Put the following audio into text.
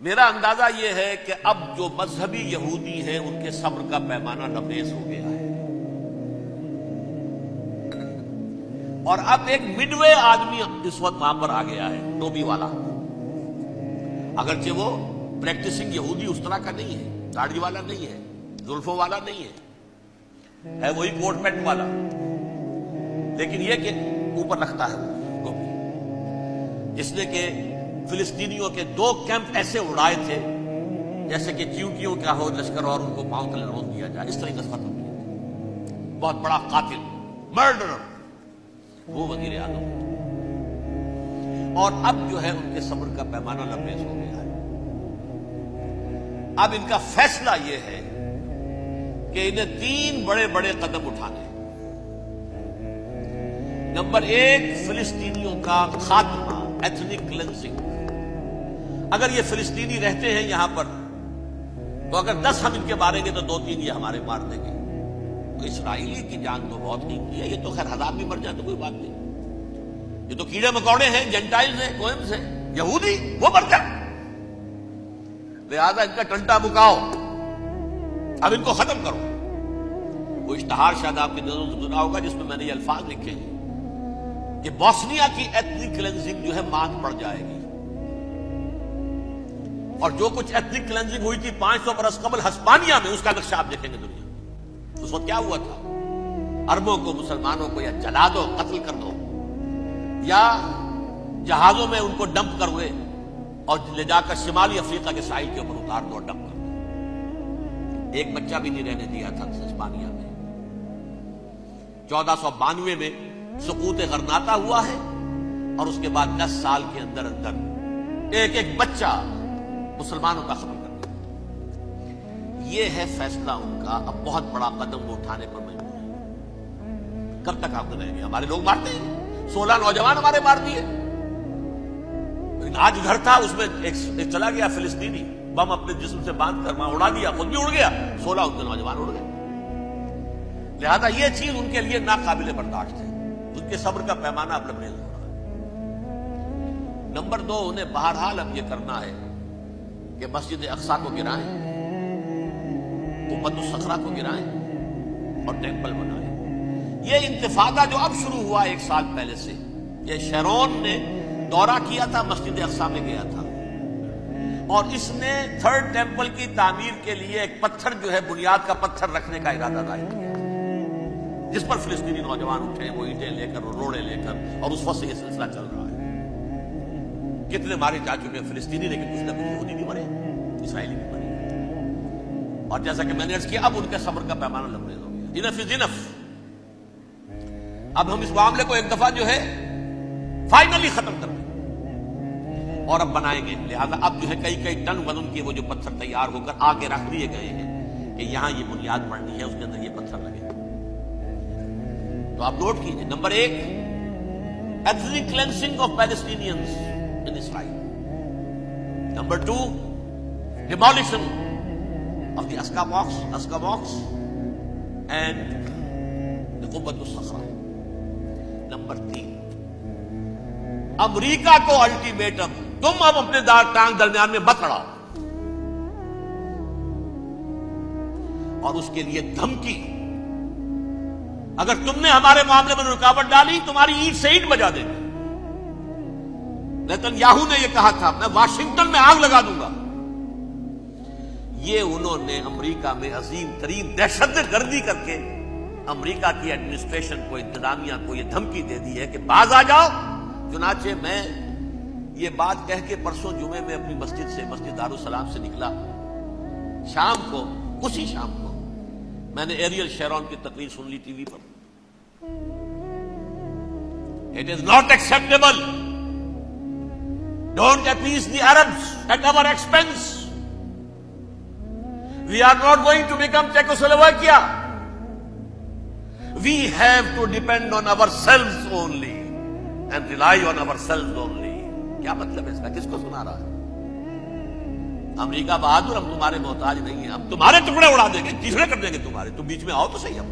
میرا اندازہ یہ ہے کہ اب جو مذہبی یہودی ہیں ان کے صبر کا پیمانہ لبریز ہو گیا ہے، اور اب ایک مڈ وے آدمی اس وقت وہاں پر آ گیا ہے، ٹوپی والا۔ اگرچہ وہ پریکٹسنگ یہودی اس طرح کا نہیں ہے، داڑھی والا نہیں ہے، زلفوں والا نہیں ہے وہی کوٹ پینٹ والا، لیکن یہ کہ اوپر رکھتا ہے وہ ٹوپی، جس نے کہ فلسطینیوں کے 2 کیمپ ایسے اڑائے تھے جیسے کہ چیونٹیوں کا ہو لشکر اور ان کو پاؤں تلے روک دیا جائے، اس طریقے سے ختم کیا۔ بہت بڑا قاتل، مرڈرر، وہ وزیر اعظم، اور اب جو ہے ان کے صبر کا پیمانہ لبریز ہو گیا ہے۔ اب ان کا فیصلہ یہ ہے کہ انہیں 3 بڑے بڑے قدم اٹھانے ہیں۔ نمبر 1، فلسطینیوں کا خاتمہ، ایتھنک کلینزنگ۔ اگر یہ فلسطینی رہتے ہیں یہاں پر تو اگر 10 ہم ان کے ماریں گے تو 2-3 یہ ہمارے مار دیں گے۔ تو اسرائیلی کی جان تو بہت قیمتی ہے، یہ تو خیر 1000 بھی مر جائے تو کوئی بات نہیں، یہ تو کیڑے مکوڑے ہیں، جینٹائلز ہیں، گوئمز ہیں، یہودی، وہ مر جائے۔ لہذا ان کا ٹنٹا مکاؤ، اب ان کو ختم کرو۔ وہ اشتہار شاید آپ کی نظروں سے گزرا ہوگا جس میں میں نے یہ الفاظ لکھے ہیں کہ بوسنیا کی ایتھنک کلینزنگ جو ہے ماند پڑ جائے گی، اور جو کچھ ایتھنک کلینزنگ ہوئی تھی 500 برس قبل ہسپانیہ میں، اس کا نقشہ آپ دیکھیں گے دنیا میں۔ اس وقت کیا ہوا تھا؟ عربوں کو، مسلمانوں کو یا جلا دو، قتل کر دو، یا جہازوں میں ان کو ڈمپ کر ہوئے اور لے جا کر شمالی افریقہ کے ساحل کے اوپر اتار دو اور ڈمپ کر دو۔ ایک بچہ بھی نہیں رہنے دیا تھا ہسپانیہ میں۔ 1492 میں سقوط غرناطہ ہوا ہے، اور اس کے بعد 10 سال کے اندر اندر ایک بچہ مسلمانوں کا ختم کر دیا۔ یہ ہے فیصلہ ان کا۔ اب بہت بڑا قدم وہ اٹھانے پر مجبور ہے۔ کب تک آپ رہیں گے؟ ہمارے لوگ مارتے ہیں، 16 نوجوان ہمارے مار دیے۔ آج گھر تھا، اس میں ایک چلا گیا فلسطینی، بم اپنے جسم سے باندھ کر وہاں اڑا دیا، خود بھی اڑ گیا، 16 ان کے نوجوان اڑ گئے۔ لہذا یہ چیز ان کے لیے ناقابل برداشت ہے، ان کے صبر کا پیمانہ اب لبریز ہو رہا ہے۔ نمبر 2، انہیں بہرحال اب یہ کرنا ہے کہ مسجد اقصیٰ کو گرائیں، قبۃ الصخرہ کو گرائیں اور ٹیمپل بنائیں۔ یہ انتفاضہ جو اب شروع ہوا 1 سال پہلے سے، یہ شیرون نے دورہ کیا تھا، مسجد اقصیٰ میں گیا تھا، اور اس نے 3rd ٹیمپل کی تعمیر کے لیے ایک پتھر جو ہے بنیاد کا پتھر رکھنے کا ارادہ ظاہر کیا، جس پر فلسطینی نوجوان اٹھے، وہ اینٹیں لے کر اور روڑے لے کر، اور اس وقت سے یہ سلسلہ چل رہا ہے۔ کتنے مارے جا چکے ہیں فلسطینی، لیکن کچھ نہ کچھ یہودی بھی مرے، اسرائیلی بھی مرے، اور جیسا کہ میں نے عرض کیا اب ان کے صبر کا پیمانہ لبریز ہو گیا۔ انف از انف۔ اب ہم اس معاملے کو ایک دفعہ جو ہے فائنلی ختم کر دیں اور اب بنائیں گے۔ لہذا اب جو ہے کئی ٹن وزن کے وہ جو پتھر تیار ہو کر آگے رکھ دیے گئے ہیں کہ یہاں یہ بنیاد پڑنی ہے، اس کے اندر یہ پتھر لگے۔ تو آپ نوٹ کیجئے، number 1، ethnic cleansing of Palestinians in Israel. Number 2, demolition of the Aqsa mosque and the Qubbat al-Sakhra. Number 3, امریکہ کو الٹیمیٹم، تم اب اپنے ٹانگ درمیان میں مت اڑاؤ، اور اس کے لیے دھمکی، اگر تم نے ہمارے معاملے میں رکاوٹ ڈالی تمہاری اینٹ سے اینٹ بجا دیں گے۔ نیتن یاہو نے یہ کہا تھا، میں واشنگٹن میں آگ لگا دوں گا۔ یہ انہوں نے امریکہ میں عظیم ترین دہشت گردی کر کے امریکہ کی ایڈمنسٹریشن کو، انتظامیہ کو یہ دھمکی دے دی ہے کہ باز آ جاؤ۔ چنانچہ میں یہ بات کہہ کے پرسوں جمعے میں اپنی مسجد سے، مسجد دارالسلام سے نکلا، شام کو، اسی شام کو میں نے ایریل شیرون کی تقریر سن لی T V per. It is not acceptable. Don't appease the Arabs at our expense. We are not going to become Czechoslovakia. We have to depend on ourselves only and rely on ourselves only. کیا مطلب ہے اس کا؟ کس کو سنا رہا ہے؟ امریکہ بہادر، ہم تمہارے محتاج نہیں ہیں، ہم تمہارے ٹکڑے اڑا دیں گے، تیسرے کر دیں گے تمہارے، تم بیچ میں آؤ تو صحیح۔ ہم